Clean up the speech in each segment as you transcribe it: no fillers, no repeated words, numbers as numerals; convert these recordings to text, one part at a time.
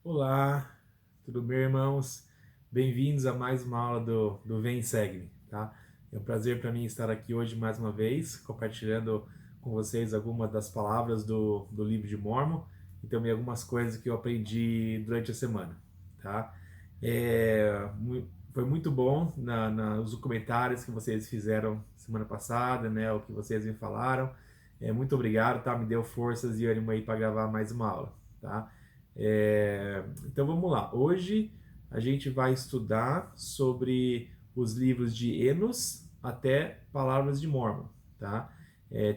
Olá, tudo bem, irmãos? Bem-vindos a mais uma aula do Vem e Segue-me, tá? É um prazer para mim estar aqui hoje mais uma vez, compartilhando com vocês algumas das palavras do livro de Mórmon e também algumas coisas que eu aprendi durante a semana, tá? Foi muito bom nos comentários que vocês fizeram semana passada, né? O que vocês me falaram. Muito obrigado, tá? Me deu forças e ânimo aí para gravar mais uma aula, tá? Então vamos lá. Hoje a gente vai estudar sobre os livros de Enos até Palavras de Mórmon, tá?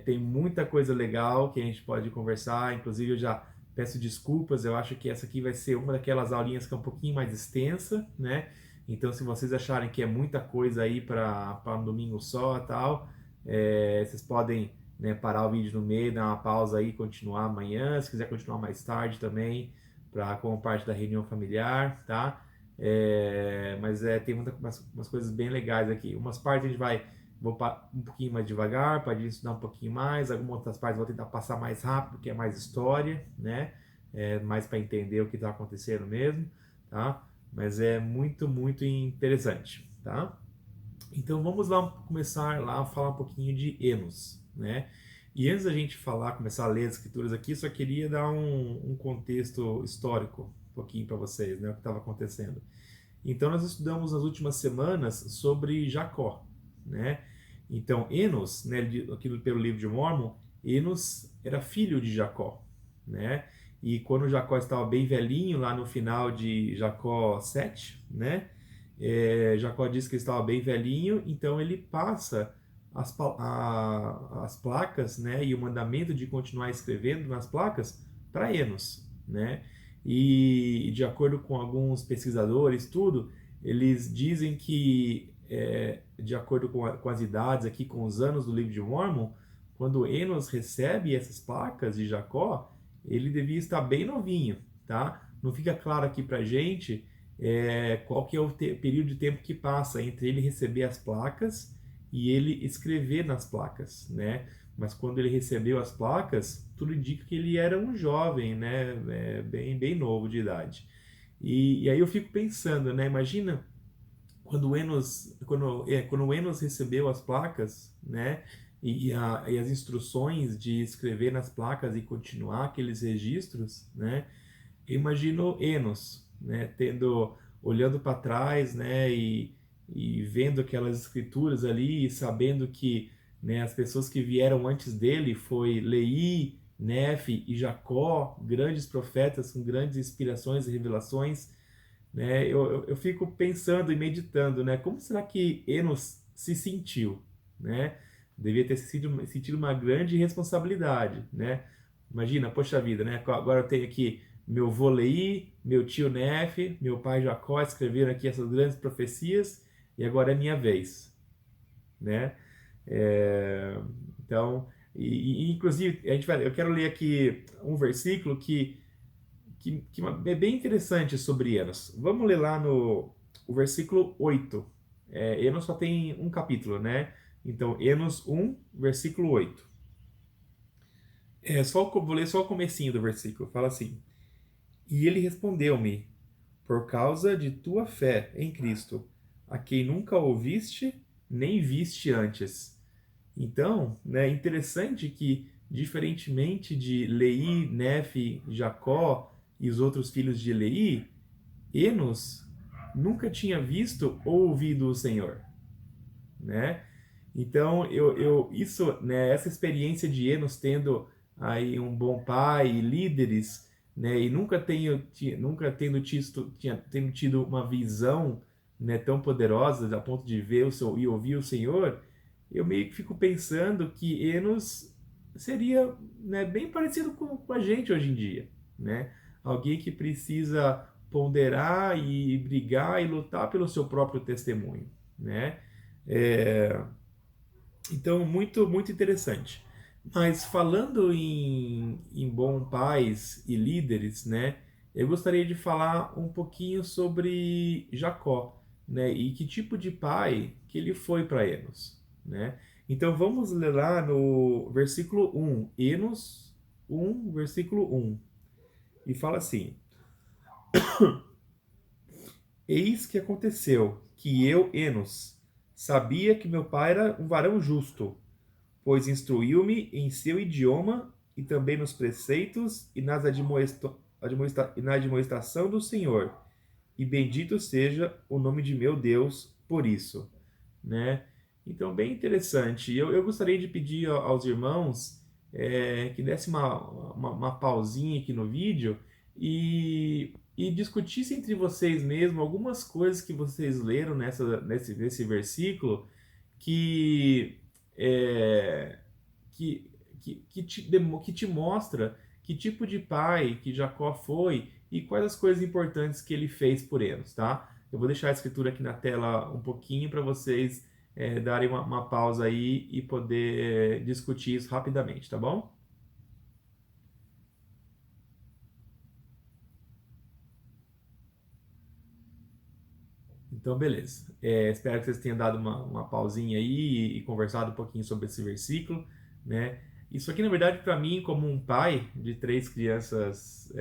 Tem muita coisa legal que a gente pode conversar. Inclusive eu já peço desculpas. Eu acho que essa aqui vai ser uma daquelas aulinhas que é um pouquinho mais extensa, né? Então se vocês acharem que é muita coisa aí para um domingo só, tal, vocês podem, né, parar o vídeo no meio, dar uma pausa aí, e continuar amanhã. Se quiser continuar mais tarde também como parte da reunião familiar, tá? Tem umas coisas bem legais aqui. Umas partes a gente vou um pouquinho mais devagar, para estudar um pouquinho mais. Algumas outras partes vou tentar passar mais rápido, porque é mais história, né? Mais para entender o que está acontecendo mesmo, tá? Mas é muito, muito interessante, tá? Então vamos lá começar lá a falar um pouquinho de Enos, né? E antes da gente começar a ler as escrituras aqui, só queria dar um contexto histórico um pouquinho para vocês, né? O que estava acontecendo. Então nós estudamos nas últimas semanas sobre Jacó, né? Então Enos, né, aqui pelo livro de Mórmon, Enos era filho de Jacó, né? E quando Jacó estava bem velhinho, lá no final de Jacó 7, né? Jacó diz que estava bem velhinho, então ele passa as placas, né, e o mandamento de continuar escrevendo nas placas para Enos, né? E de acordo com alguns pesquisadores, tudo, eles dizem que, de acordo com as idades aqui, com os anos do livro de Mormon, quando Enos recebe essas placas de Jacó, ele devia estar bem novinho, tá? Não fica claro aqui pra gente qual que é o período de tempo que passa entre ele receber as placas e ele escrever nas placas, né? Mas quando ele recebeu as placas, tudo indica que ele era um jovem, né? Bem novo de idade. E aí eu fico pensando, né? Imagina quando o Enos recebeu as placas, né? E as instruções de escrever nas placas e continuar aqueles registros, né? Eu imagino Enos, né, olhando para trás, né, e vendo aquelas escrituras ali, e sabendo que, né, as pessoas que vieram antes dele foi Leí, Nefe e Jacó, grandes profetas com grandes inspirações e revelações, né? Eu fico pensando e meditando, né, como será que Enos se sentiu, né? Devia ter sentido uma grande responsabilidade, né? Imagina, poxa vida, né? Agora eu tenho aqui meu vô Leí, meu tio Nefe, meu pai Jacó escreveram aqui essas grandes profecias e agora é minha vez, né? É, então, inclusive, eu quero ler aqui um versículo que é bem interessante sobre Enos. Vamos ler lá no o versículo 8. Enos só tem um capítulo, né? Então, Enos 1, versículo 8. Vou ler só o comecinho do versículo. Fala assim: E ele respondeu-me, por causa de tua fé em Cristo, a quem nunca ouviste nem viste antes. Então, né, interessante que, diferentemente de Leí, Nefe, Jacó e os outros filhos de Leí, Enos nunca tinha visto ou ouvido o Senhor, né? Então, essa experiência de Enos tendo aí um bom pai e líderes, né, e nunca tendo tido uma visão, né, tão poderosa a ponto de ver e ouvir o Senhor, eu meio que fico pensando que Enos seria, né, bem parecido com a gente hoje em dia, né? Alguém que precisa ponderar e brigar e lutar pelo seu próprio testemunho, né? É, então, muito, muito interessante. Mas falando em bons pais e líderes, né? Eu gostaria de falar um pouquinho sobre Jacó, né? E que tipo de pai que ele foi para Enos, né? Então vamos ler lá no versículo 1, Enos 1, versículo 1. E fala assim: Eis que aconteceu que eu, Enos, sabia que meu pai era um varão justo, pois instruiu-me em seu idioma e também nos preceitos e na admoestação do Senhor. E bendito seja o nome de meu Deus por isso, né? Então, bem interessante. Eu gostaria de pedir aos irmãos que desse uma pausinha aqui no vídeo e discutisse entre vocês mesmo algumas coisas que vocês leram nesse versículo que, é, que te mostra que tipo de pai que Jacó foi e quais as coisas importantes que ele fez por eles, tá? Eu vou deixar a escritura aqui na tela um pouquinho para vocês darem uma pausa aí e poder discutir isso rapidamente, tá bom? Então, beleza. Espero que vocês tenham dado uma pausinha aí e conversado um pouquinho sobre esse versículo, né? Isso aqui, na verdade, para mim, como um pai de três crianças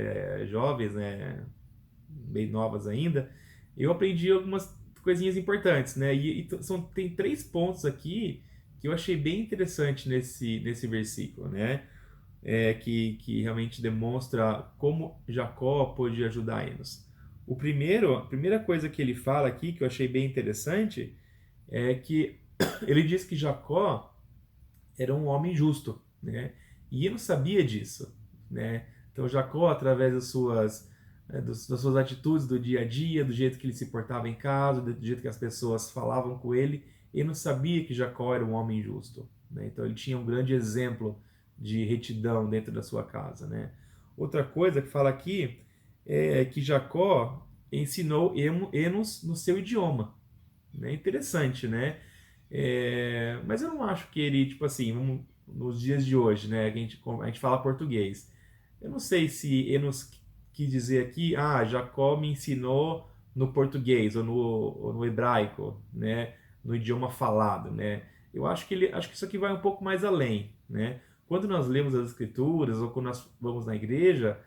jovens, né, bem novas ainda, eu aprendi algumas coisinhas importantes, né? Tem três pontos aqui que eu achei bem interessante nesse versículo, né? Que realmente demonstra como Jacó pôde ajudar Enos. A primeira coisa que ele fala aqui, que eu achei bem interessante, é que ele diz que Jacó era um homem justo, né? E Enos sabia disso, né? Então Jacó, através das suas atitudes do dia a dia, do jeito que ele se portava em casa, do jeito que as pessoas falavam com ele, Enos sabia que Jacó era um homem justo, né? Então ele tinha um grande exemplo de retidão dentro da sua casa, né? Outra coisa que fala aqui é que Jacó ensinou Enos no seu idioma, né? Interessante, né? Mas eu não acho que ele, tipo assim, nos dias de hoje, né? A gente fala português. Eu não sei se Enos quis dizer aqui, Jacó me ensinou no português ou no hebraico, né? No idioma falado, né? Acho que isso aqui vai um pouco mais além, né? Quando nós lemos as escrituras ou quando nós vamos na igreja,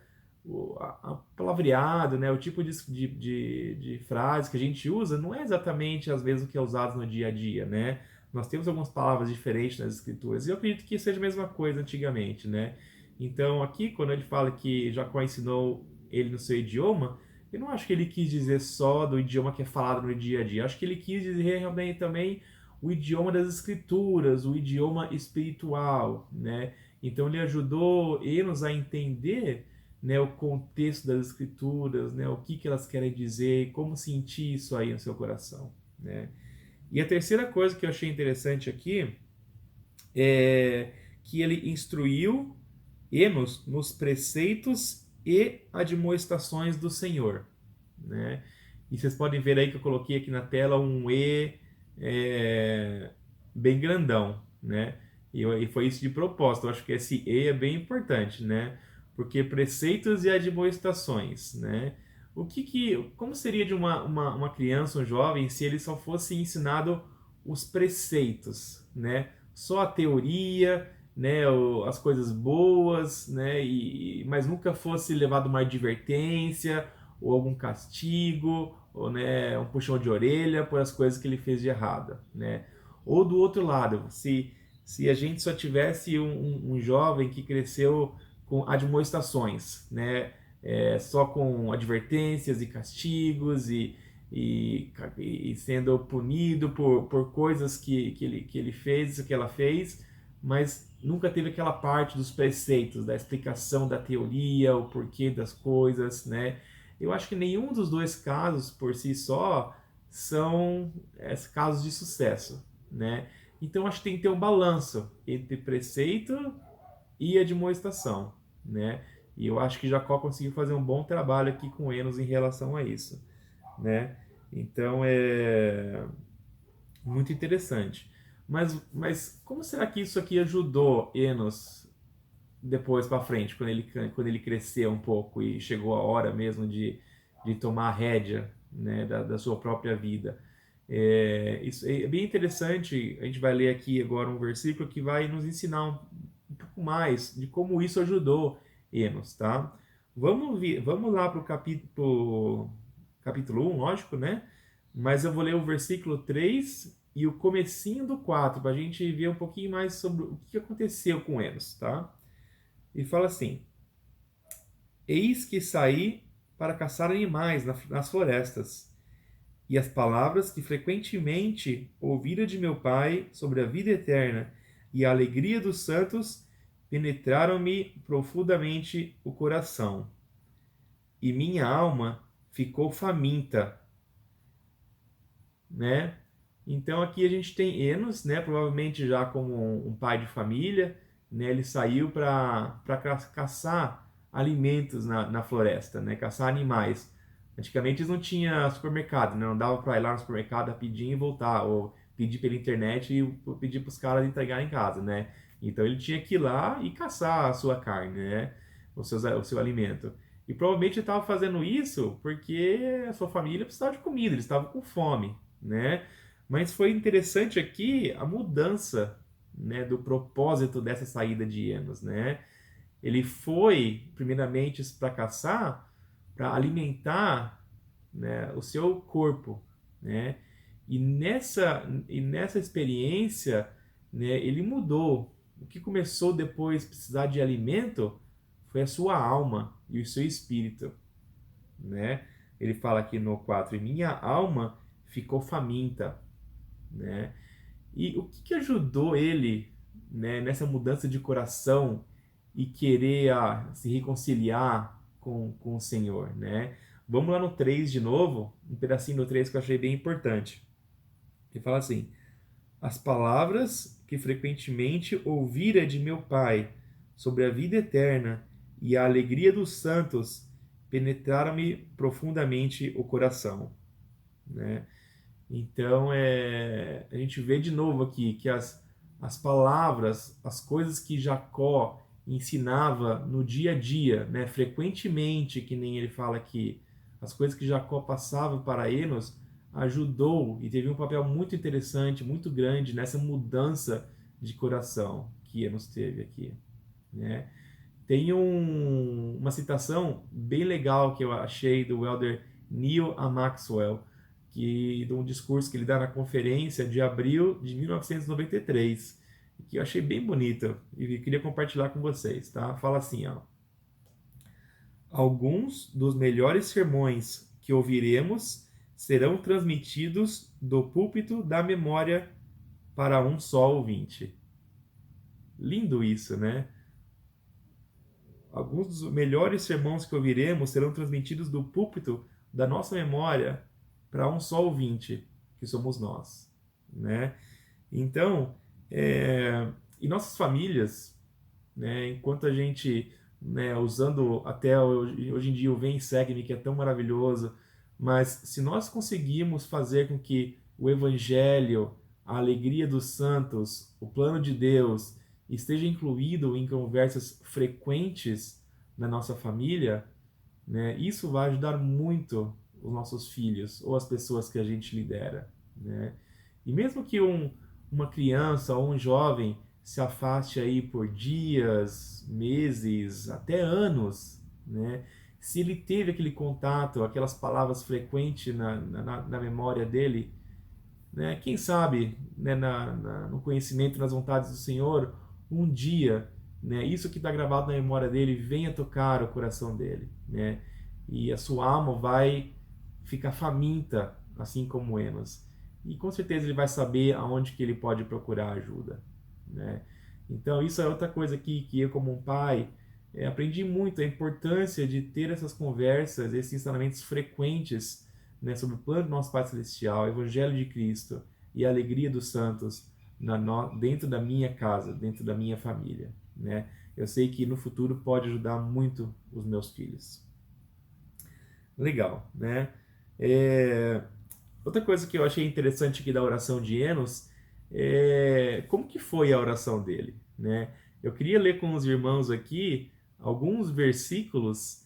a palavreado, né, o tipo de frase que a gente usa não é exatamente às vezes o que é usado no dia a dia, né? Nós temos algumas palavras diferentes nas escrituras e eu acredito que seja a mesma coisa antigamente, né? Então aqui quando ele fala que Jacó ensinou ele no seu idioma, eu não acho que ele quis dizer só do idioma que é falado no dia a dia. Eu acho que ele quis dizer realmente também o idioma das escrituras, o idioma espiritual, né? Então ele ajudou Enos a entender, né, o contexto das escrituras, né, o que elas querem dizer, como sentir isso aí no seu coração, né? E a terceira coisa que eu achei interessante aqui é que ele instruiu Enos nos preceitos e admoestações do Senhor, né? E vocês podem ver aí que eu coloquei aqui na tela um bem grandão, né? E foi isso de propósito. Eu acho que esse E é bem importante, né? Porque preceitos e admoestações, né? Como seria de uma criança, um jovem, se ele só fosse ensinado os preceitos, né? Só a teoria, né? As coisas boas, né? Mas nunca fosse levado uma advertência ou algum castigo, ou né, um puxão de orelha por as coisas que ele fez de errado, né? Ou do outro lado, se a gente só tivesse um jovem que cresceu com admoestações, né? Só com advertências e castigos e sendo punido por coisas que ele fez, que ela fez, mas nunca teve aquela parte dos preceitos, da explicação da teoria, o porquê das coisas, né? Eu acho que nenhum dos dois casos por si só são casos de sucesso, né? Então acho que tem que ter um balanço entre preceito e admoestação, né? E eu acho que Jacó conseguiu fazer um bom trabalho aqui com Enos em relação a isso, né? Então é muito interessante. Mas como será que isso aqui ajudou Enos depois para frente, quando ele cresceu um pouco e chegou a hora mesmo de tomar a rédea, né, da sua própria vida? Isso é bem interessante. A gente vai ler aqui agora um versículo que vai nos ensinar um pouco mais de como isso ajudou Enos, tá? Vamos lá para o capítulo 1, lógico, né? Mas eu vou ler o versículo 3 e o comecinho do 4, para a gente ver um pouquinho mais sobre o que aconteceu com Enos, tá? E fala assim: Eis que saí para caçar animais nas florestas, e as palavras que frequentemente ouvira de meu pai sobre a vida eterna e a alegria dos santos penetraram-me profundamente o coração, e minha alma ficou faminta, né? Então aqui a gente tem Enos, né? Provavelmente já como um pai de família, né? Ele saiu para caçar alimentos na floresta, né? Caçar animais. Antigamente eles não tinham supermercado, né? Não dava para ir lá no supermercado rapidinho e voltar, ou pedir pela internet e pedir para os caras entregarem em casa, né? Então ele tinha que ir lá e caçar a sua carne, né? O seu alimento. E provavelmente ele estava fazendo isso porque a sua família precisava de comida, eles estavam com fome, né? Mas foi interessante aqui a mudança, né, do propósito dessa saída de Enos, né? Ele foi primeiramente para caçar, para alimentar, né, o seu corpo, né? E nessa experiência, né, ele mudou. O que começou depois a precisar de alimento foi a sua alma e o seu espírito, né? Ele fala aqui no 4: e minha alma ficou faminta, né? E o que ajudou ele, né, nessa mudança de coração e querer se reconciliar com o Senhor, né? Vamos lá no 3 de novo, um pedacinho do 3 que eu achei bem importante. Ele fala assim: as palavras que frequentemente ouvira de meu Pai sobre a vida eterna e a alegria dos santos penetraram-me profundamente o coração, né? Então, a gente vê de novo aqui que as palavras, as coisas que Jacó ensinava no dia a dia, né, frequentemente, que nem ele fala aqui, as coisas que Jacó passava para Enos, ajudou e teve um papel muito interessante, muito grande nessa mudança de coração que Enos teve aqui, né? Tem uma citação bem legal que eu achei do elder Neil A. Maxwell, de um discurso que ele dá na conferência de abril de 1993, que eu achei bem bonito e queria compartilhar com vocês, tá? Fala assim, ó: alguns dos melhores sermões que ouviremos serão transmitidos do púlpito da memória para um só ouvinte. Lindo isso, né? Alguns dos melhores sermões que ouviremos serão transmitidos do púlpito da nossa memória para um só ouvinte, que somos nós, né? Então, em nossas famílias, né, enquanto a gente, né, usando até hoje em dia o Vem e Segue-me, que é tão maravilhoso, mas se nós conseguirmos fazer com que o Evangelho, a alegria dos santos, o plano de Deus esteja incluído em conversas frequentes na nossa família, né, isso vai ajudar muito os nossos filhos ou as pessoas que a gente lidera, né? E mesmo que uma criança ou um jovem se afaste aí por dias, meses, até anos, né? Se ele teve aquele contato, aquelas palavras frequentes na memória dele, né? Quem sabe, né, no conhecimento, nas vontades do Senhor, um dia, né, isso que está gravado na memória dele venha tocar o coração dele, né? E a sua alma vai ficar faminta, assim como Enos. E com certeza ele vai saber aonde que ele pode procurar ajuda, né? Então isso é outra coisa que eu como um pai aprendi muito, a importância de ter essas conversas, esses ensinamentos frequentes, né, sobre o plano do nosso Pai Celestial, o Evangelho de Cristo e a alegria dos santos dentro da minha casa, dentro da minha família, né? Eu sei que no futuro pode ajudar muito os meus filhos. Legal, né? É, Outra coisa que eu achei interessante aqui da oração de Enos é como que foi a oração dele, né? Eu queria ler com os irmãos aqui alguns versículos,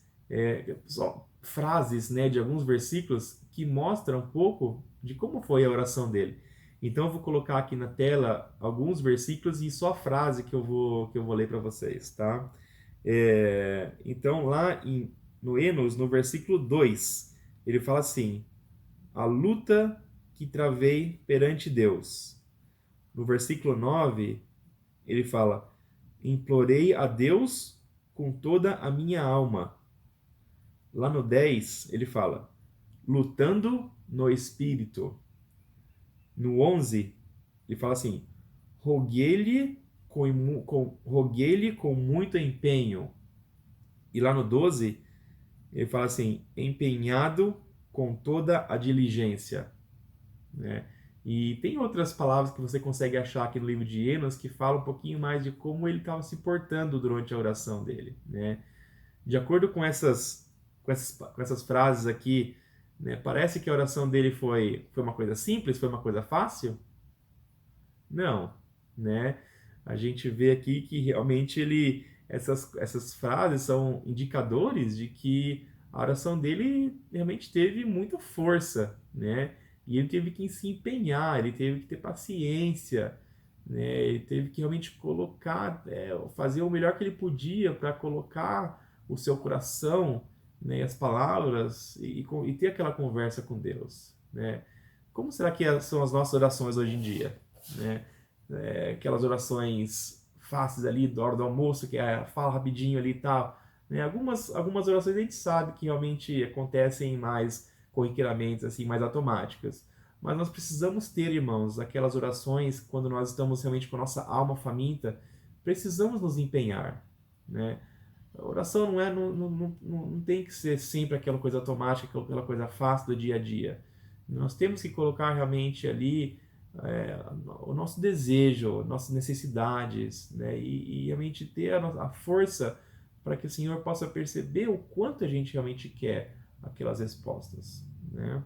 só frases, né, de alguns versículos que mostram um pouco de como foi a oração dele. Então eu vou colocar aqui na tela alguns versículos e só a frase que eu vou ler para vocês, tá? Então lá em no Enos, no versículo 2, ele fala assim: a luta que travei perante Deus. No versículo 9, ele fala: implorei a Deus com toda a minha alma. Lá no 10, ele fala: lutando no espírito. No 11, ele fala assim: roguei-lhe com muito empenho. E lá no 12, ele fala assim: empenhado com toda a diligência. Né? E tem outras palavras que você consegue achar aqui no livro de Enos que falam um pouquinho mais de como ele estava se portando durante a oração dele. Né? De acordo com essas frases aqui, né, parece que a oração dele foi uma coisa simples, foi uma coisa fácil? Não, né? A gente vê aqui que realmente essas frases são indicadores de que a oração dele realmente teve muita força, né? E ele teve que se empenhar, ele teve que ter paciência, né? Ele teve que realmente colocar, fazer o melhor que ele podia para colocar o seu coração, né, e as palavras e ter aquela conversa com Deus, né? Como será que são as nossas orações hoje em dia, né? Aquelas orações fáceis ali da hora do almoço, que fala rapidinho ali e tal, né? Algumas orações a gente sabe que realmente acontecem mais corriqueiramente, assim, mais automáticas. Mas nós precisamos ter, irmãos, aquelas orações quando nós estamos realmente com a nossa alma faminta, precisamos nos empenhar, né? A oração não tem que ser sempre aquela coisa automática, aquela coisa fácil do dia a dia. Nós temos que colocar realmente ali o nosso desejo, nossas necessidades, né? E realmente ter a força para que o Senhor possa perceber o quanto a gente realmente quer aquelas respostas, né?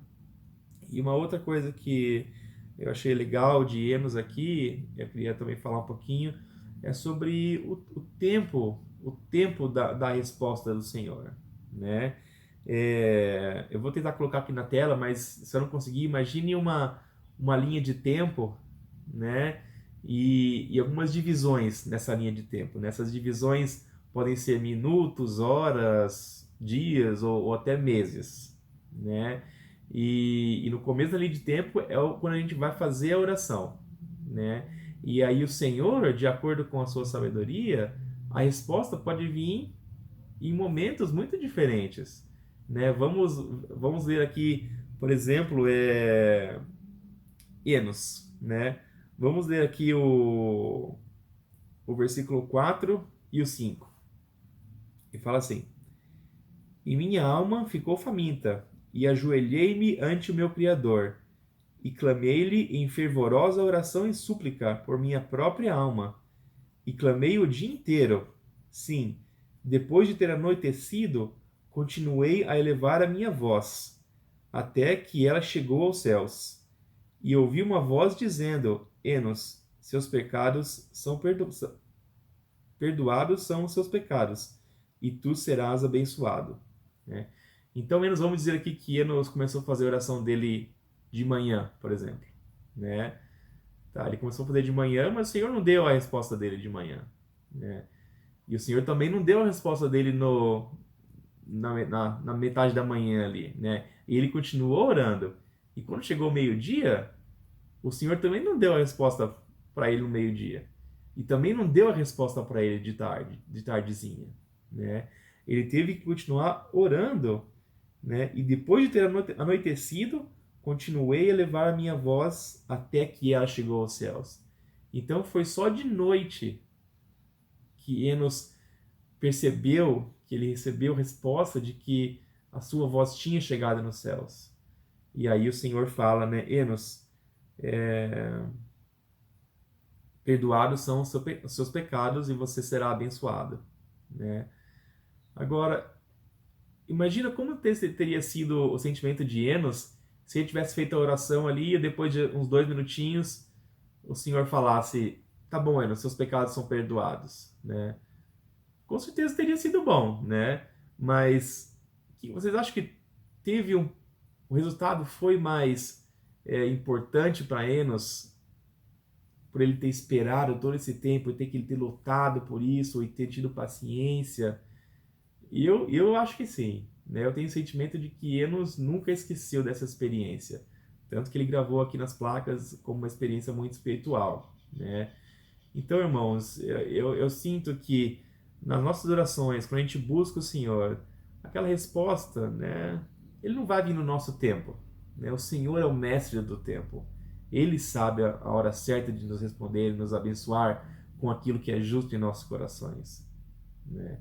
E uma outra coisa que eu achei legal de Enos aqui, eu queria também falar um pouquinho, é sobre o tempo da resposta do Senhor, né? Eu vou tentar colocar aqui na tela, mas se eu não conseguir, imagine uma linha de tempo, né? E algumas divisões nessa linha de tempo. Nessas divisões podem ser minutos, horas, dias ou até meses, né? E no começo da linha de tempo quando a gente vai fazer a oração, né? E aí o Senhor, de acordo com a sua sabedoria, a resposta pode vir em momentos muito diferentes, né? Vamos ler aqui, por exemplo, Enos, né? Vamos ler aqui o versículo 4 e o 5. E fala assim: e minha alma ficou faminta, e ajoelhei-me ante o meu Criador, e clamei-lhe em fervorosa oração e súplica por minha própria alma. E clamei o dia inteiro. Sim, depois de ter anoitecido, continuei a elevar a minha voz, até que ela chegou aos céus. E ouvi uma voz dizendo: Enos, seus pecados são perdoados são os seus pecados, e tu serás abençoado. Né? Então, Enos, vamos dizer aqui que Enos começou a fazer a oração dele de manhã, por exemplo. Né? Tá, ele começou a fazer de manhã, mas o Senhor não deu a resposta dele de manhã. Né? E o Senhor também não deu a resposta dele na metade da manhã ali. Né? E ele continuou orando. E quando chegou o meio-dia, o Senhor também não deu a resposta para ele no meio-dia. E também não deu a resposta para ele de tarde, de tardezinha. Né? Ele teve que continuar orando. Né? E depois de ter anoitecido, continuei a elevar a minha voz até que ela chegou aos céus. Então foi só de noite que Enos percebeu que ele recebeu resposta de que a sua voz tinha chegado nos céus. E aí o Senhor fala, né, Enos, perdoados são os seus pecados e você será abençoado. Né? Agora, imagina como teria sido o sentimento de Enos se ele tivesse feito a oração ali e depois de uns 2 minutinhos o Senhor falasse: tá bom, Enos, seus pecados são perdoados. Né? Com certeza teria sido bom, né? Mas vocês acham que o resultado foi mais importante para Enos por ele ter esperado todo esse tempo e ter lutado por isso e ter tido paciência? Eu acho que sim, né? Eu tenho o sentimento de que Enos nunca esqueceu dessa experiência. Tanto que ele gravou aqui nas placas como uma experiência muito espiritual, né? Então, irmãos, eu sinto que nas nossas orações, quando a gente busca o Senhor, aquela resposta, né? Ele não vai vir no nosso tempo, né? O Senhor é o mestre do tempo. Ele sabe a hora certa de nos responder, nos abençoar com aquilo que é justo em nossos corações, né?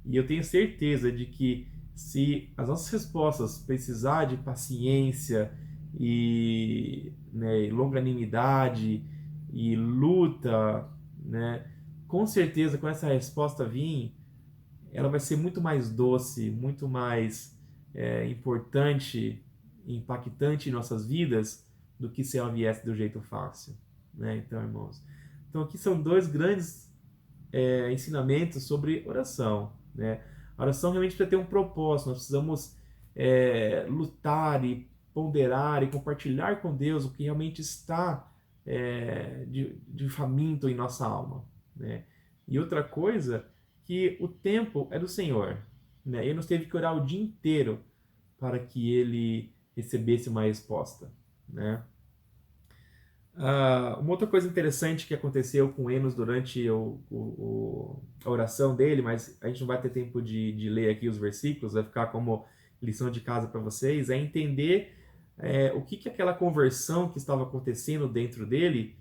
E eu tenho certeza de que se as nossas respostas precisar de paciência e, né, longanimidade e luta, né, com certeza quando essa resposta vir, ela vai ser muito mais doce, muito mais importante, impactante em nossas vidas do que se ela viesse do jeito fácil, né? Então, irmãos, então aqui são dois grandes ensinamentos sobre oração, né? A oração realmente precisa ter um propósito, nós precisamos lutar e ponderar e compartilhar com Deus o que realmente está de faminto em nossa alma, né? E outra coisa, que o tempo é do Senhor, né? Ele nos teve que orar o dia inteiro para que ele recebesse uma resposta, né? Uma outra coisa interessante que aconteceu com Enos durante a oração dele, mas a gente não vai ter tempo de ler aqui os versículos, vai ficar como lição de casa para vocês, é entender o que aquela conversão que estava acontecendo dentro dele,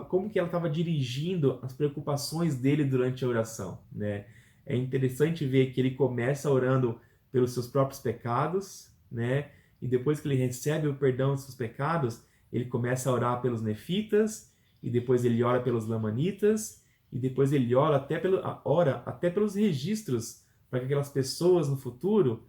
como que ela estava dirigindo as preocupações dele durante a oração, né? É interessante ver que ele começa orando pelos seus próprios pecados, né? E depois que ele recebe o perdão dos seus pecados, ele começa a orar pelos nefitas, e depois ele ora pelos lamanitas, e depois ele ora até pelos registros, para que aquelas pessoas no futuro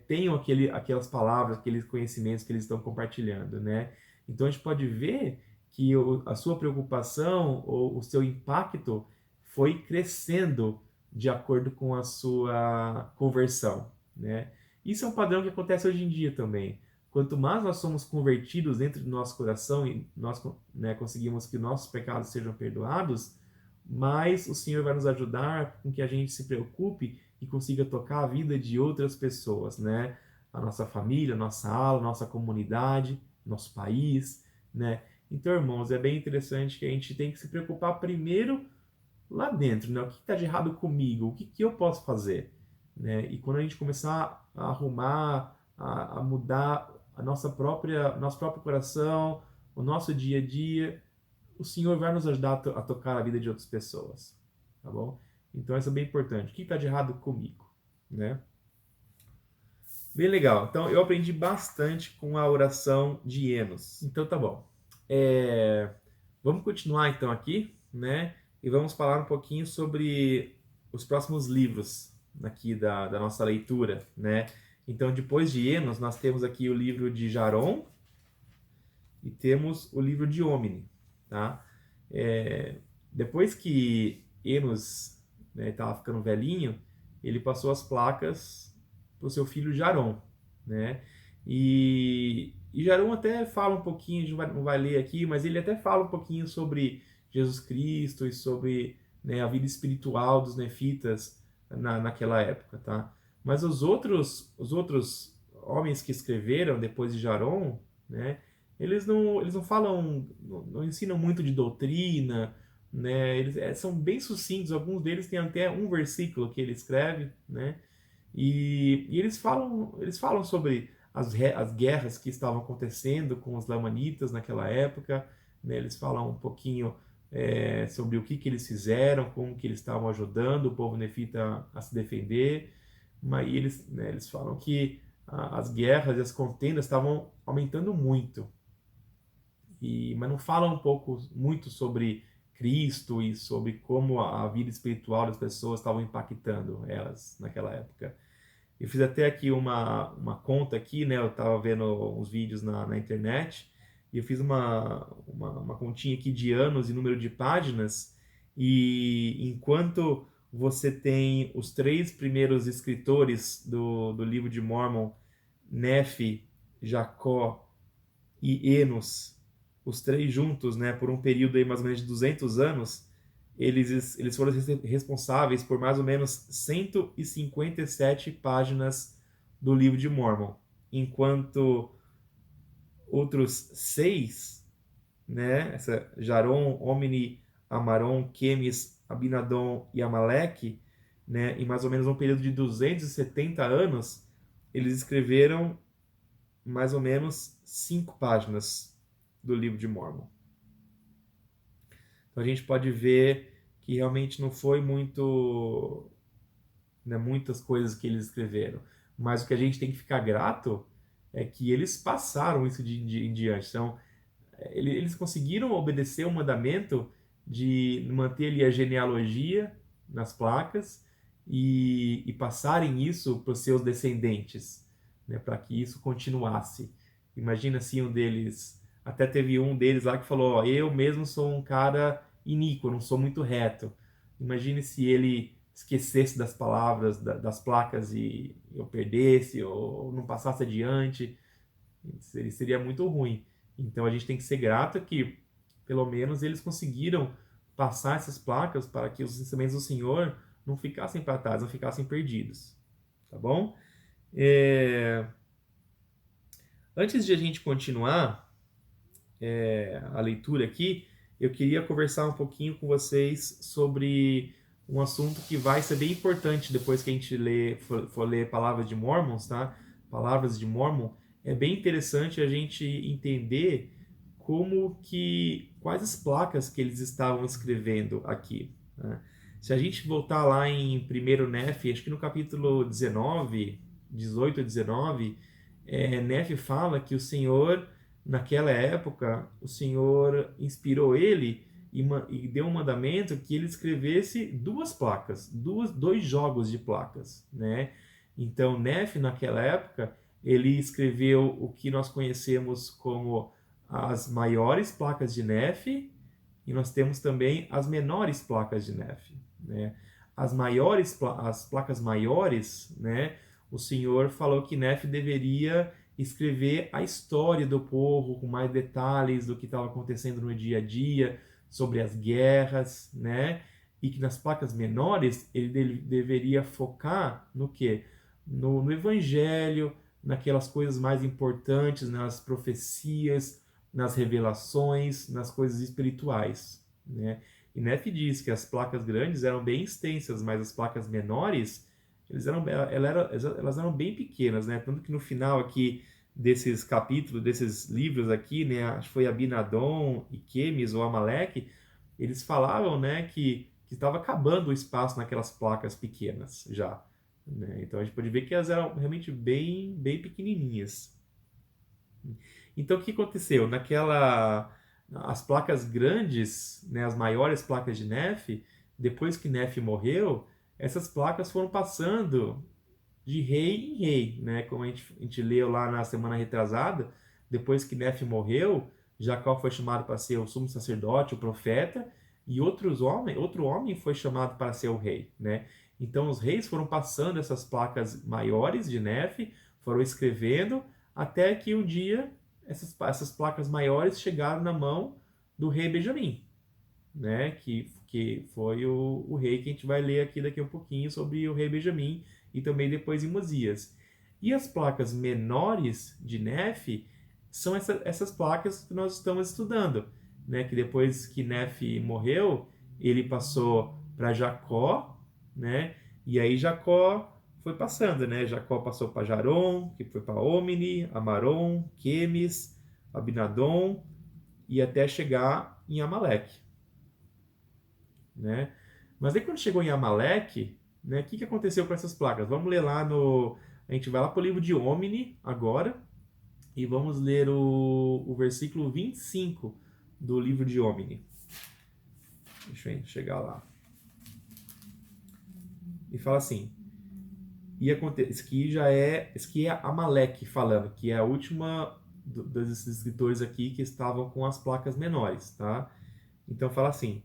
tenham aquelas palavras, aqueles conhecimentos que eles estão compartilhando, né? Então a gente pode ver que a sua preocupação ou o seu impacto foi crescendo de acordo com a sua conversão, né? Isso é um padrão que acontece hoje em dia também. Quanto mais nós somos convertidos dentro do nosso coração e nós, né, conseguimos que nossos pecados sejam perdoados, mais o Senhor vai nos ajudar com que a gente se preocupe e consiga tocar a vida de outras pessoas, né? A nossa família, nossa aula, nossa comunidade, nosso país, né? Então, irmãos, é bem interessante que a gente tem que se preocupar primeiro lá dentro, né? O que está de errado comigo? O que eu posso fazer? Né? E quando a gente começar a arrumar, a mudar nosso próprio coração, o nosso dia a dia, o Senhor vai nos ajudar a tocar a vida de outras pessoas, tá bom? Então isso é bem importante. O que está de errado comigo, né? Bem legal. Então eu aprendi bastante com a oração de Enos. Então tá bom. Vamos continuar então aqui, né? E vamos falar um pouquinho sobre os próximos livros aqui da nossa leitura, né? Então, depois de Enos, nós temos aqui o livro de Jarom e temos o livro de Homini, tá? Depois que Enos estava ficando velhinho, ele passou as placas para o seu filho Jarom, né? E Jarom até fala um pouquinho, a gente não vai ler aqui, mas ele até fala um pouquinho sobre Jesus Cristo e sobre, né, a vida espiritual dos nefitas naquela época, tá? Mas os outros homens que escreveram depois de Jarom, né, eles não falam, não ensinam muito de doutrina, né? Eles são bem sucintos, alguns deles têm até um versículo que ele escreve, né? E eles falam sobre as guerras que estavam acontecendo com os lamanitas naquela época, né? Eles falam um pouquinho sobre o que eles fizeram, como que eles estavam ajudando o povo nefita a se defender, mas eles falam que as guerras e as contendas estavam aumentando muito, mas não falam muito sobre Cristo e sobre como a vida espiritual das pessoas estavam impactando elas naquela época. Eu fiz até aqui uma conta aqui, né? Eu estava vendo uns vídeos na internet e eu fiz uma continha aqui de anos e número de páginas, e enquanto você tem os três primeiros escritores do livro de Mormon, Nefe, Jacó e Enos, os três juntos, né, por um período aí mais ou menos de 200 anos, eles foram responsáveis por mais ou menos 157 páginas do livro de Mórmon, enquanto outros 6, né, essa Jarom, Omni, Amaron, Quemis, Abinadom e Amaleque, né, em mais ou menos um período de 270 anos, eles escreveram mais ou menos 5 páginas do livro de Mórmon. Então a gente pode ver que realmente não foi muito, né, muitas coisas que eles escreveram, mas o que a gente tem que ficar grato é que eles passaram isso em diante. Então, eles conseguiram obedecer o mandamento de manter ali a genealogia nas placas e passarem isso para os seus descendentes, né, para que isso continuasse. Imagina se um deles, até teve um deles lá que falou, ó, eu mesmo sou um cara iníquo, não sou muito reto. Imagine se ele esquecesse das palavras, das placas e eu perdesse ou não passasse adiante, seria muito ruim. Então a gente tem que ser grato que, pelo menos, eles conseguiram passar essas placas para que os ensinamentos do Senhor não ficassem para trás, não ficassem perdidos. Tá bom? Antes de a gente continuar a leitura aqui, eu queria conversar um pouquinho com vocês sobre um assunto que vai ser bem importante depois que a gente for ler Palavras de Mormons, tá? Palavras de Mormon. É bem interessante a gente entender quais as placas que eles estavam escrevendo aqui, né? Se a gente voltar lá em 1 Nefe, acho que no capítulo 19, 18 a 19, Nefe fala que o Senhor, naquela época, o Senhor inspirou ele e deu um mandamento que ele escrevesse 2 placas, 2 jogos de placas, né? Então, Nefe, naquela época, ele escreveu o que nós conhecemos como as maiores placas de Nefe e nós temos também as menores placas de Nefe, né? As placas maiores, né? O Senhor falou que Nefe deveria escrever a história do povo com mais detalhes do que estava acontecendo no dia a dia, sobre as guerras, né? E que nas placas menores ele deveria focar no quê? No Evangelho, naquelas coisas mais importantes, nas profecias, nas revelações, nas coisas espirituais, né? E Nefe diz que as placas grandes eram bem extensas, mas as placas menores elas eram bem pequenas, né? Tanto que no final aqui desses capítulos, desses livros aqui, né? Acho que foi Abinadom e Quemis ou Amaleque, eles falavam, né, que estava acabando o espaço naquelas placas pequenas já, né? Então a gente pode ver que elas eram realmente bem pequenininhas. Então o que aconteceu? As placas grandes, né, as maiores placas de Nefe, depois que Nefe morreu, essas placas foram passando de rei em rei, né? Como a gente leu lá na semana retrasada, depois que Nefe morreu, Jacó foi chamado para ser o sumo sacerdote, o profeta, e outro homem foi chamado para ser o rei, né? Então os reis foram passando essas placas maiores de Nefe, foram escrevendo, até que um dia essas placas maiores chegaram na mão do rei Benjamim, né? Que foi o rei que a gente vai ler aqui daqui a um pouquinho sobre o rei Benjamim e também depois em Mosias. E as placas menores de Nefe são essas placas que nós estamos estudando, né? Que depois que Nefe morreu, ele passou para Jacó, né? E aí Jacó foi passando, né? Jacó passou para Jarom, que foi para Omni, Amaron, Quemis, Abinadom e até chegar em Amaleque, né? Mas aí quando chegou em Amaleque, né, o que aconteceu com essas placas? Vamos ler lá no... A gente vai lá para o livro de Omni agora e vamos ler o versículo 25 do livro de Omni. Deixa eu chegar lá. E fala assim, isso aqui é Amaleque falando, que é a última dos escritores aqui que estavam com as placas menores, tá? Então fala assim,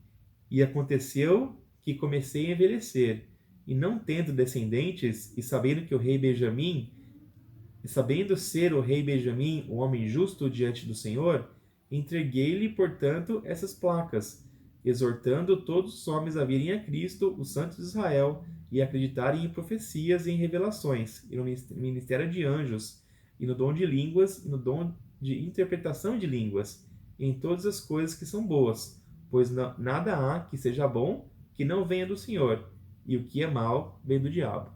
e aconteceu que comecei a envelhecer, e não tendo descendentes, e sabendo ser o rei Benjamim, um homem justo diante do Senhor, entreguei-lhe, portanto, essas placas, exortando todos os homens a virem a Cristo, os santos de Israel, e acreditarem em profecias e em revelações, e no ministério de anjos, e no dom de línguas, e no dom de interpretação de línguas, e em todas as coisas que são boas, pois nada há que seja bom que não venha do Senhor, e o que é mal vem do diabo,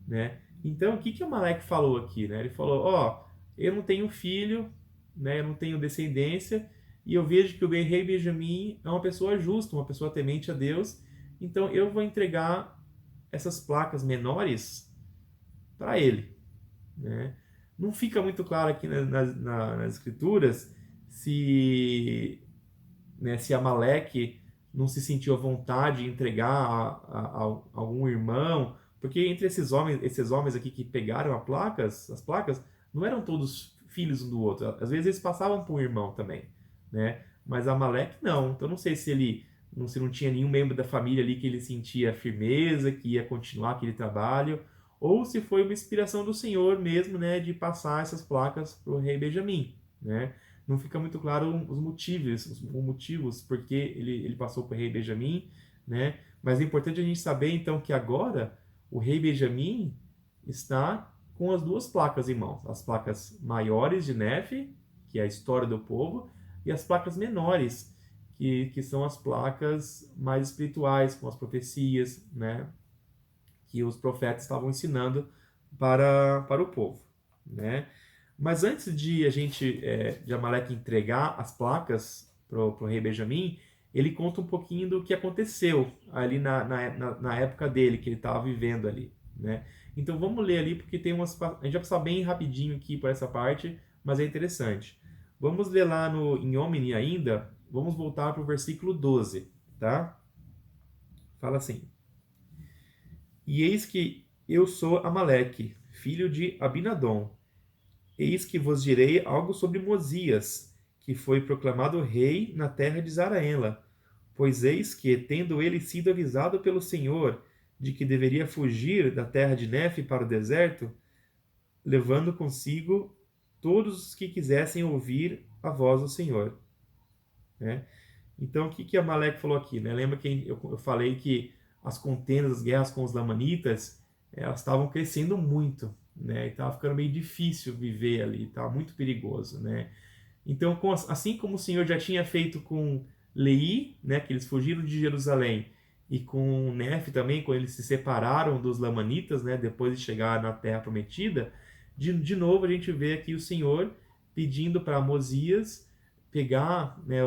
né? Então, o que que Amaleque falou aqui, né? Ele falou, ó, eu não tenho filho, né? Eu não tenho descendência, e eu vejo que o rei Benjamim é uma pessoa justa, uma pessoa temente a Deus, então eu vou entregar essas placas menores para ele, né? Não fica muito claro aqui nas escrituras se, né, se Amaleque não se sentiu à vontade de entregar a algum irmão, porque entre esses homens aqui que pegaram as placas, não eram todos filhos um do outro. Às vezes eles passavam por um irmão também, né? Mas Amaleque não. Então não sei se não tinha nenhum membro da família ali que ele sentia firmeza, que ia continuar aquele trabalho, ou se foi uma inspiração do Senhor mesmo, né, de passar essas placas para o rei Benjamim, né? Não fica muito claro os motivos porque ele passou para o rei Benjamim, né? Mas é importante a gente saber então que agora o rei Benjamim está com as duas placas em mãos, as placas maiores de Nefe, que é a história do povo, e as placas menores, que são as placas mais espirituais, com as profecias, né? Que os profetas estavam ensinando para o povo, né? Mas antes de de Amaleque entregar as placas para o rei Benjamim, ele conta um pouquinho do que aconteceu ali na época dele, que ele estava vivendo ali, né? Então vamos ler ali, porque tem umas. A gente vai passar bem rapidinho aqui por essa parte, mas é interessante. Vamos ler lá em Omni ainda, vamos voltar para o versículo 12, tá? Fala assim: E eis que eu sou Amaleque, filho de Abinadom. Eis que vos direi algo sobre Mosias, que foi proclamado rei na terra de Zaraela. Pois eis que, tendo ele sido avisado pelo Senhor de que deveria fugir da terra de Nefe para o deserto, levando consigo todos os que quisessem ouvir a voz do Senhor. Né? Então, o que Amaleque falou aqui? Né? Lembra que eu falei que as contendas, as guerras com os lamanitas, elas estavam crescendo muito, né? E estava ficando meio difícil viver ali, estava muito perigoso, né? Então, assim como o Senhor já tinha feito com Lei, né, que eles fugiram de Jerusalém, e com Nefe também, quando eles se separaram dos lamanitas, né, depois de chegar na Terra Prometida, de novo a gente vê aqui o Senhor pedindo para Mosias pegar, né,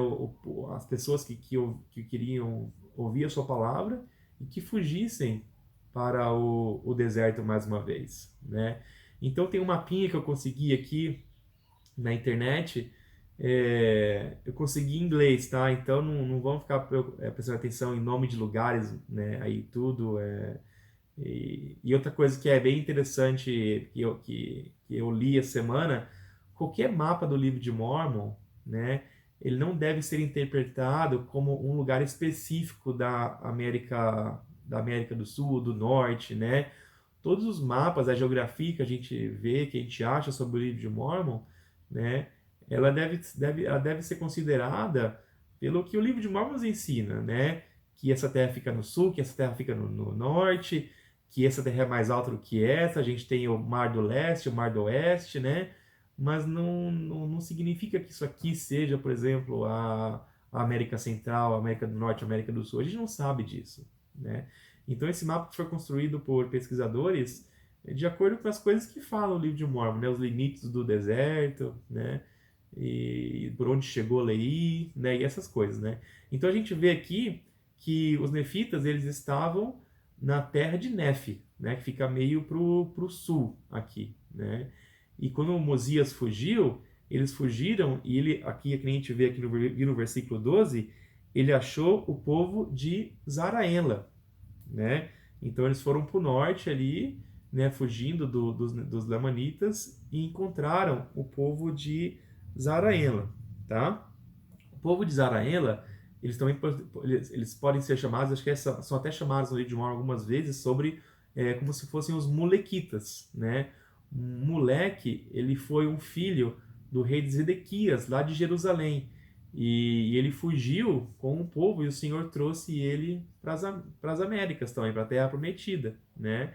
as pessoas que queriam ouvir a sua palavra e que fugissem para o deserto mais uma vez, né? Então tem um mapinha que eu consegui aqui na internet, eu consegui em inglês, tá? Então não vamos ficar prestando atenção em nome de lugares, né? Aí tudo. E outra coisa que é bem interessante que eu li essa semana, qualquer mapa do livro de Mormon, né? Ele não deve ser interpretado como um lugar específico da América do Sul, do Norte, né? Todos os mapas, a geografia que a gente vê, que a gente acha sobre o livro de Mormon, né, ela deve ser considerada pelo que o livro de Mormon nos ensina, né? Que essa terra fica no sul, que essa terra fica no norte, que essa terra é mais alta do que essa, a gente tem o Mar do Leste, o Mar do Oeste, né? Mas não significa que isso aqui seja, por exemplo, a América Central, a América do Norte, a América do Sul. A gente não sabe disso, né? Então esse mapa foi construído por pesquisadores de acordo com as coisas que fala o livro de Mormon, né? Os limites do deserto, né? E por onde chegou Leí, né? E essas coisas, né? Então a gente vê aqui que os nefitas eles estavam na terra de Nefe, né? Que fica meio pro sul aqui, né? E quando Mosias fugiu, eles fugiram e ele aqui que a gente vê aqui no versículo 12, ele achou o povo de Zaraela, né? Então eles foram para o norte ali, né, fugindo dos Lamanitas e encontraram o povo de Zaraela, tá? O povo de Zaraela, eles também eles podem ser chamados, acho que são até chamados no livro de Mormon algumas vezes sobre como se fossem os molequitas, né? Um moleque, ele foi um filho do rei de Zedequias, lá de Jerusalém. e ele fugiu com o povo e o Senhor trouxe ele para as Américas também, para a Terra Prometida, né?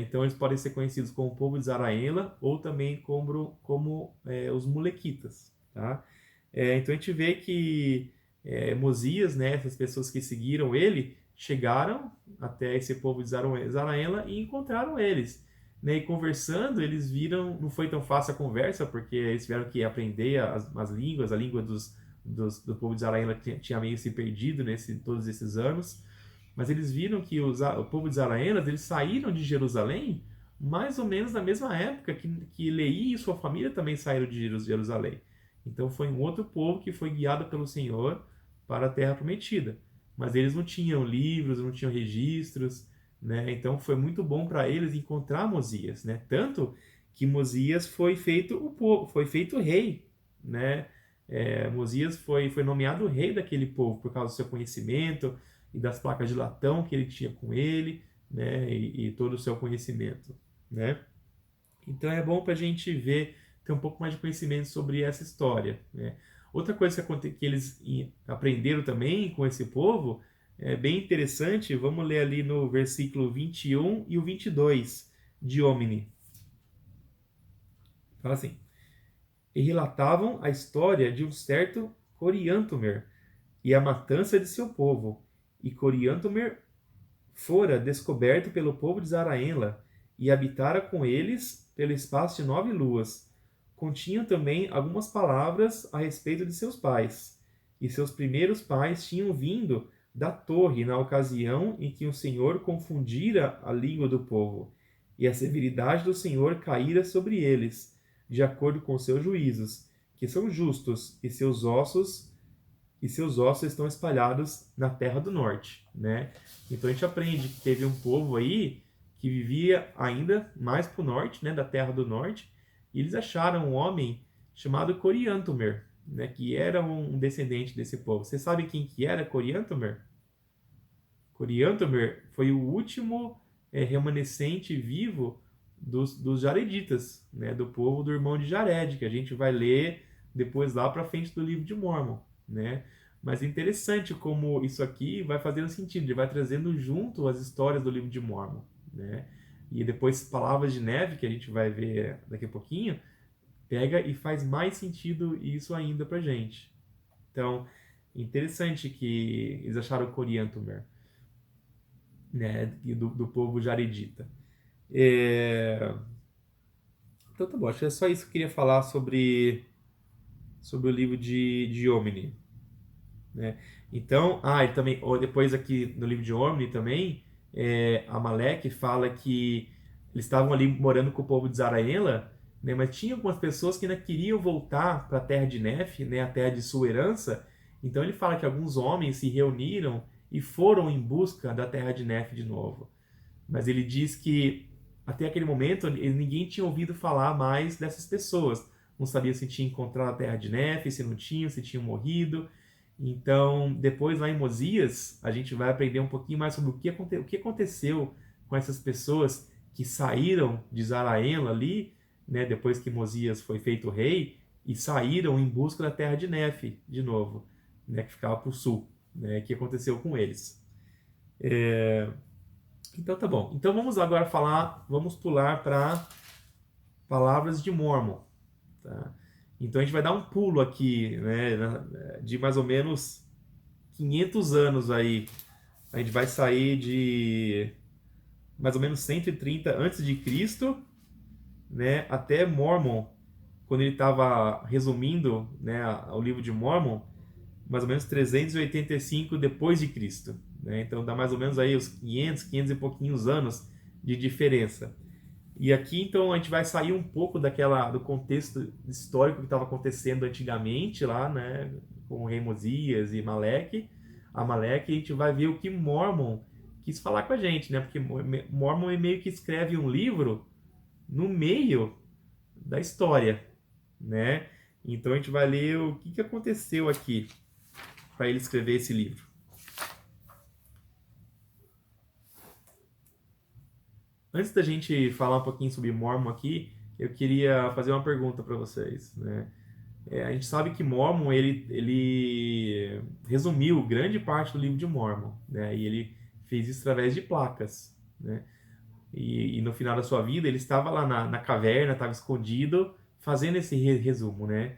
Então eles podem ser conhecidos como o povo de Zaraela ou também como os Mulequitas, tá? Então a gente vê que Mosias, né, essas pessoas que seguiram ele, chegaram até esse povo de Zaraela e encontraram eles. Né, e conversando, eles viram, não foi tão fácil a conversa, porque eles tiveram que aprender as línguas, a língua do povo de Zaraela tinha meio se perdido todos esses anos. Mas eles viram que o povo de Zaraena, eles saíram de Jerusalém mais ou menos na mesma época que Leí e sua família também saíram de Jerusalém. Então foi um outro povo que foi guiado pelo Senhor para a Terra Prometida. Mas eles não tinham livros, não tinham registros, né? Então foi muito bom para eles encontrar Mosias, né? Tanto que Mosias foi feito rei, né? Mosias foi nomeado rei daquele povo por causa do seu conhecimento e das placas de latão que ele tinha com ele, né? E todo o seu conhecimento, né? Então é bom para a gente ver, ter um pouco mais de conhecimento sobre essa história, né? Outra coisa que eles aprenderam também com esse povo é bem interessante. Vamos ler ali no versículo 21 e o 22 de Omni. Fala assim: E relatavam a história de um certo Coriantumr e a matança de seu povo. E Coriantumr fora descoberto pelo povo de Zaraenla e habitara com eles pelo espaço de 9 luas. Continham também algumas palavras a respeito de seus pais. E seus primeiros pais tinham vindo da torre na ocasião em que o Senhor confundira a língua do povo, e a severidade do Senhor caíra sobre eles, de acordo com seus juízos, que são justos, e seus ossos estão espalhados na terra do norte, né? Então a gente aprende que teve um povo aí que vivia ainda mais para o norte, né, da terra do norte, e eles acharam um homem chamado Coriantumr, né, que era um descendente desse povo. Você sabe quem que era Coriantumr? Coriantumr foi o último remanescente vivo dos Jareditas, né, do povo do irmão de Jared, que a gente vai ler depois lá para frente do livro de Mórmon, né? Mas é interessante como isso aqui vai fazendo sentido, ele vai trazendo junto as histórias do livro de Mórmon, né? E depois Palavras de Neve, que a gente vai ver daqui a pouquinho, pega e faz mais sentido isso ainda pra gente. Então, interessante que eles acharam Coriantumr, né, do povo jaredita. Então tá bom, acho que é só isso que eu queria falar sobre o livro de Omni, né? Então, e também, depois aqui no livro de Omni também, Amaleque fala que eles estavam ali morando com o povo de Zaraela, né, mas tinha algumas pessoas que ainda queriam voltar para a terra de Nef, né, a terra de sua herança. Então ele fala que alguns homens se reuniram e foram em busca da terra de Nef de novo. Mas ele diz que até aquele momento ninguém tinha ouvido falar mais dessas pessoas. Não sabia se tinha encontrado a terra de Nef, se não tinha, se tinham morrido. Então, depois lá em Mosias, a gente vai aprender um pouquinho mais sobre o que aconteceu com essas pessoas que saíram de Zaraenla ali, né, depois que Mosias foi feito rei, e saíram em busca da terra de Nef de novo, né, que ficava para o sul, né, o que aconteceu com eles. Então tá bom. Então vamos agora vamos pular para Palavras de Mórmon, tá? Então a gente vai dar um pulo aqui, né, de mais ou menos 500 anos aí. A gente vai sair de mais ou menos 130 antes de Cristo, né, até Mórmon, quando ele estava resumindo, né, o livro de Mórmon, mais ou menos 385 depois de Cristo, né? Então dá mais ou menos aí os 500 e pouquinhos anos de diferença. E aqui então a gente vai sair um pouco do contexto histórico que estava acontecendo antigamente lá, né, com o rei Mosias e Amaleque, e a gente vai ver o que Mormon quis falar com a gente, né? Porque Mormon meio que escreve um livro no meio da história, né? Então a gente vai ler o que aconteceu aqui para ele escrever esse livro. Antes da gente falar um pouquinho sobre Mormon aqui, eu queria fazer uma pergunta para vocês, né? a gente sabe que Mormon, ele resumiu grande parte do livro de Mormon, né? E ele fez isso através de placas, né? E no final da sua vida, ele estava lá na caverna, estava escondido, fazendo esse resumo, né?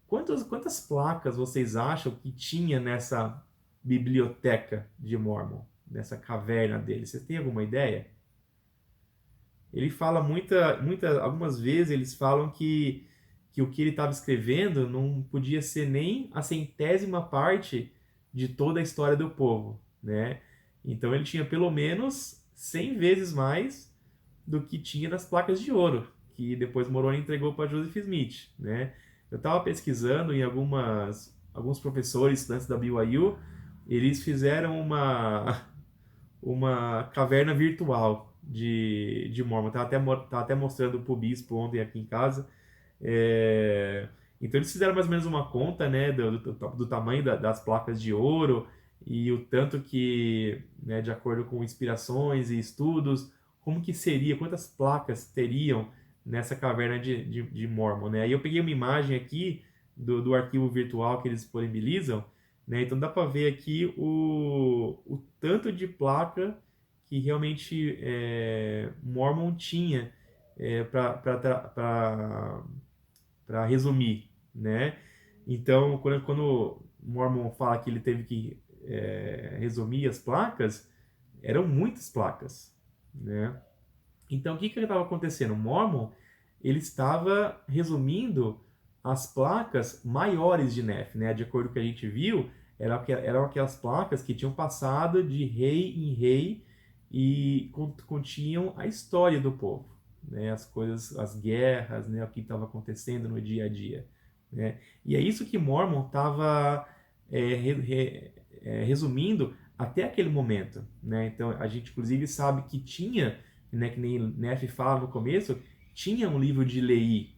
Quantas placas vocês acham que tinha nessa biblioteca de Mormon, nessa caverna dele? Vocês têm alguma ideia? Ele fala algumas vezes eles falam que o que ele estava escrevendo não podia ser nem a centésima parte de toda a história do povo, né? Então ele tinha pelo menos 100 vezes mais do que tinha nas placas de ouro, que depois Moroni entregou para Joseph Smith, né? Eu estava pesquisando em alguns professores estudantes da BYU, eles fizeram uma caverna virtual de Mormon. Tava até mostrando pro bispo ontem aqui em casa. É, Então eles fizeram mais ou menos uma conta, né, do tamanho das placas de ouro e o tanto que, né, de acordo com inspirações e estudos, como que seria, quantas placas teriam nessa caverna de Mormon, né? Aí eu peguei uma imagem aqui do arquivo virtual que eles disponibilizam, né? Então dá para ver aqui o tanto de placa que realmente Mormon tinha para resumir, né? Então, quando Mormon fala que ele teve que resumir as placas, eram muitas placas, né? Então, o que que estava acontecendo? Mormon, ele estava resumindo as placas maiores de Nefe, né? De acordo com o que a gente viu, eram aquelas placas que tinham passado de rei em rei e continham a história do povo, né? As coisas, as guerras, né? O que estava acontecendo no dia a dia, né? E é isso que Mormon estava resumindo até aquele momento, né? Então, a gente inclusive sabe que tinha, né, que nem Neff fala no começo, tinha um livro de Leí,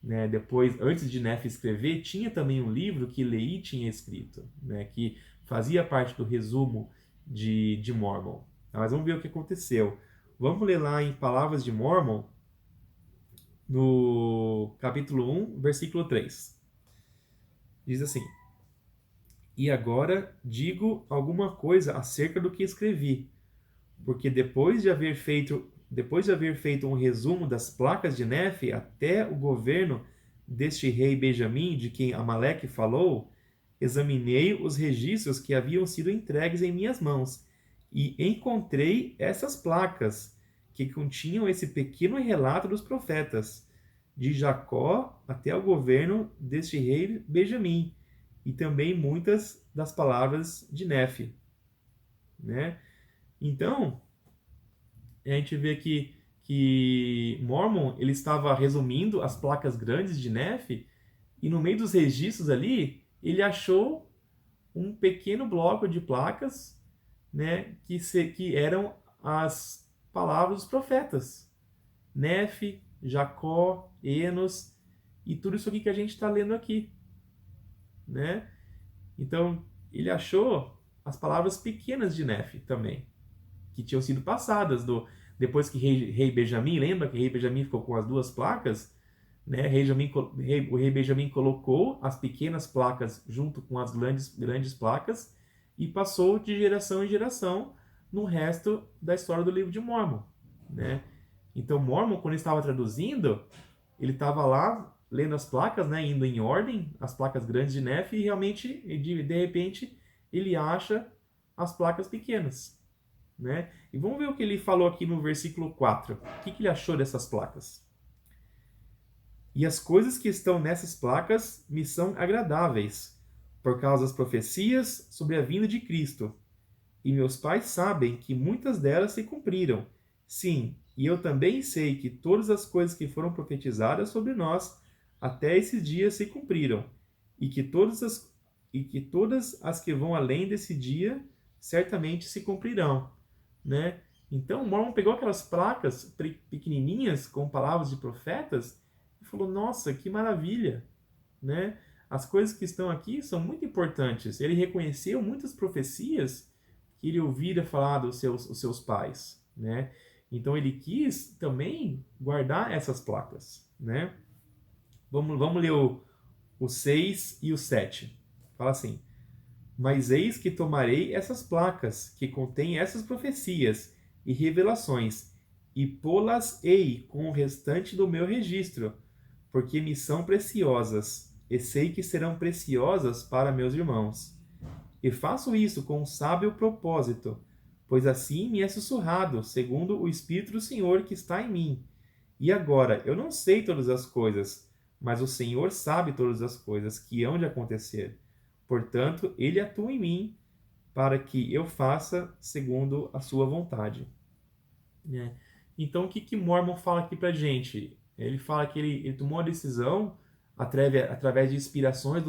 né? Depois, antes de Neff escrever, tinha também um livro que Leí tinha escrito, né? Que fazia parte do resumo de Mormon. Mas vamos ver o que aconteceu. Vamos ler lá em Palavras de Mormon, no capítulo 1, versículo 3. Diz assim: E agora digo alguma coisa acerca do que escrevi, porque depois de haver feito um resumo das placas de Nefe até o governo deste rei Benjamim, de quem Amaleque falou, examinei os registros que haviam sido entregues em minhas mãos e encontrei essas placas que continham esse pequeno relato dos profetas, de Jacó até o governo deste rei Benjamim, e também muitas das palavras de Nefe, né? Então, a gente vê que Mormon ele estava resumindo as placas grandes de Nefe e no meio dos registros ali ele achou um pequeno bloco de placas, né, que eram as palavras dos profetas. Nefe, Jacó, Enos e tudo isso aqui que a gente está lendo aqui, né? Então ele achou as palavras pequenas de Nefe também, que tinham sido passadas depois que rei Benjamim, lembra que rei Benjamim ficou com as duas placas, né? O rei Benjamim colocou as pequenas placas junto com as grandes placas e passou de geração em geração no resto da história do livro de Mormon, né? Então Mormon, quando ele estava traduzindo, ele estava lá lendo as placas, né, indo em ordem, as placas grandes de Nefe, e realmente, de repente, ele acha as placas pequenas, né? E vamos ver o que ele falou aqui no versículo 4. O que ele achou dessas placas? E as coisas que estão nessas placas me são agradáveis, por causa das profecias sobre a vinda de Cristo. E meus pais sabem que muitas delas se cumpriram. Sim, e eu também sei que todas as coisas que foram profetizadas sobre nós até esses dias se cumpriram, e que todas as que vão além desse dia certamente se cumprirão, né? Então, Mormon pegou aquelas placas pequenininhas com palavras de profetas e falou: "Nossa, que maravilha!", né? As coisas que estão aqui são muito importantes. Ele reconheceu muitas profecias que ele ouvira falar os seus pais, né? Então ele quis também guardar essas placas, né? Vamos ler o 6 e o 7. Fala assim: Mas eis que tomarei essas placas, que contêm essas profecias e revelações, e pô-las-ei com o restante do meu registro, porque me são preciosas, e sei que serão preciosas para meus irmãos. E faço isso com um sábio propósito, pois assim me é sussurrado, segundo o Espírito do Senhor que está em mim. E agora, eu não sei todas as coisas, mas o Senhor sabe todas as coisas que hão de acontecer. Portanto, ele atua em mim para que eu faça segundo a sua vontade. Né? Então, o que Mormon fala aqui pra gente? Ele fala que ele tomou a decisão, através de inspiração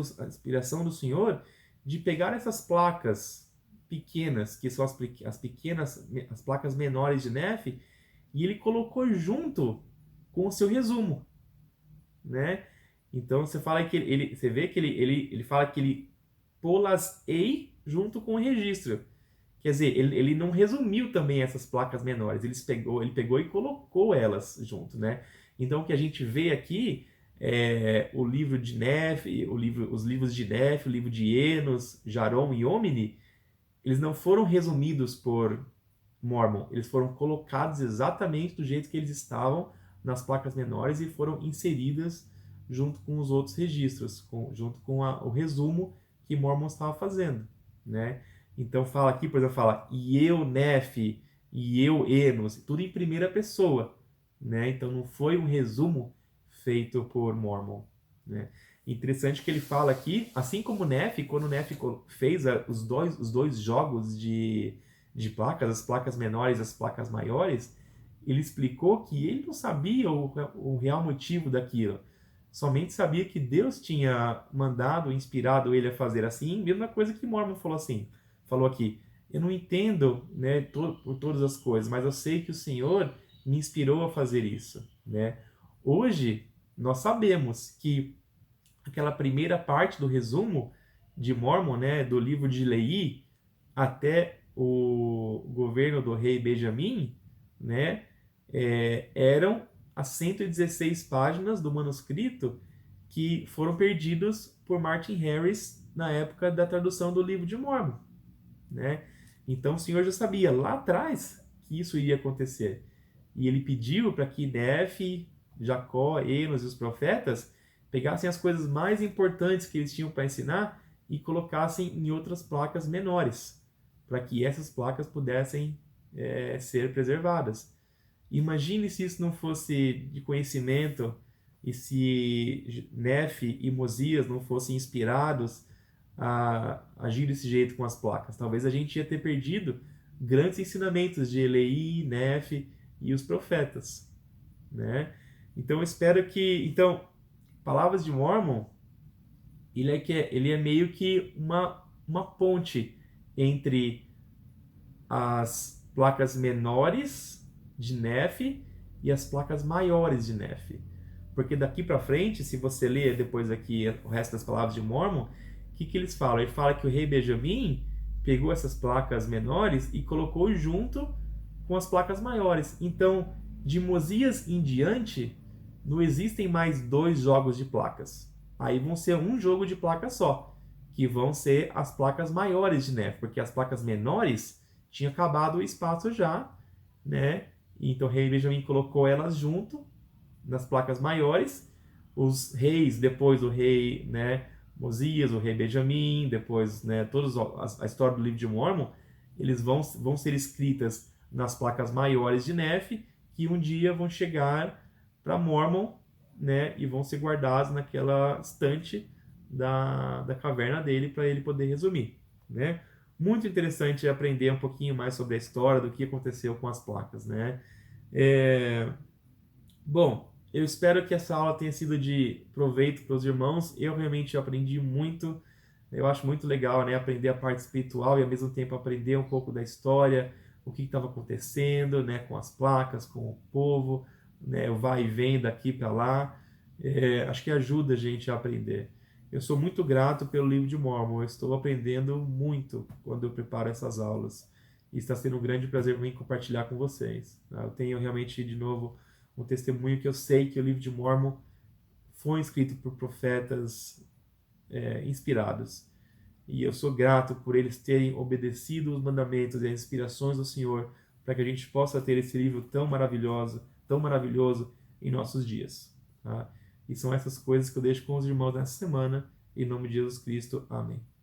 do Senhor, de pegar essas placas pequenas, que são as pequenas, as placas menores de Neph, e ele colocou junto com o seu resumo, né? Então você fala que você vê que ele fala que ele pô-las-ei junto com o registro. Quer dizer, ele não resumiu também essas placas menores, ele pegou e colocou elas junto, né? Então o que a gente vê aqui é o livro de Neph, os livros de Neph, o livro de Enos, Jarom e Omni, eles não foram resumidos por Mormon, eles foram colocados exatamente do jeito que eles estavam nas placas menores e foram inseridas junto com os outros registros, junto com o resumo que Mormon estava fazendo, né? Então fala aqui, por exemplo, fala e eu Neph, e eu Enos, tudo em primeira pessoa, né? Então não foi um resumo feito por Mormon, né? Interessante que ele fala aqui, assim como Neph, quando Neph fez os dois jogos de placas, as placas menores e as placas maiores, ele explicou que ele não sabia o real motivo daquilo. Somente sabia que Deus tinha mandado, inspirado ele a fazer assim, mesma coisa que Mormon falou aqui. Eu não entendo, né, por todas as coisas, mas eu sei que o Senhor me inspirou a fazer isso, né? Hoje nós sabemos que aquela primeira parte do resumo de Mormon, né, do livro de Leí até o governo do rei Benjamim, né, eram as 116 páginas do manuscrito que foram perdidos por Martin Harris na época da tradução do livro de Mormon, né? Então o Senhor já sabia lá atrás que isso iria acontecer. E ele pediu para que Neph, Jacó, Enos e os profetas pegassem as coisas mais importantes que eles tinham para ensinar e colocassem em outras placas menores, para que essas placas pudessem ser preservadas. Imagine se isso não fosse de conhecimento e se Neph e Mosias não fossem inspirados a agir desse jeito com as placas. Talvez a gente ia ter perdido grandes ensinamentos de Elei, Neph e os profetas, né? Então eu espero que, Palavras de Mormon, ele é meio que uma ponte entre as placas menores de Neph e as placas maiores de Neph. Porque daqui para frente, se você ler depois aqui o resto das palavras de Mormon, o que eles falam? Ele fala que o rei Benjamim pegou essas placas menores e colocou junto com as placas maiores. Então, de Mosias em diante, não existem mais dois jogos de placas. Aí vão ser um jogo de placa só, que vão ser as placas maiores de Neph, porque as placas menores tinha acabado o espaço já, né? Então o rei Benjamim colocou elas junto nas placas maiores. Os reis, depois o rei, né, Mosias, o rei Benjamim, depois, né, toda a história do livro de Mormon, eles vão ser escritas nas placas maiores de Neph, que um dia vão chegar para Mormon, né, e vão ser guardados naquela estante da caverna dele para ele poder resumir, né? Muito interessante aprender um pouquinho mais sobre a história do que aconteceu com as placas, né? É, Bom, eu espero que essa aula tenha sido de proveito para os irmãos. Eu realmente aprendi muito. Eu acho muito legal, né, aprender a parte espiritual e ao mesmo tempo aprender um pouco da história, o que estava acontecendo, né, com as placas, com o povo, né, o vai e vem daqui para lá. Acho que ajuda a gente a aprender. Eu sou muito grato pelo livro de Mormon. Eu estou aprendendo muito quando eu preparo essas aulas. E está sendo um grande prazer para mim compartilhar com vocês, tá? Eu tenho realmente, de novo, um testemunho que eu sei que o livro de Mormon foi escrito por profetas inspirados. E eu sou grato por eles terem obedecido os mandamentos e as inspirações do Senhor, para que a gente possa ter esse livro tão maravilhoso em nossos dias. Tá? E são essas coisas que eu deixo com os irmãos nessa semana. Em nome de Jesus Cristo. Amém.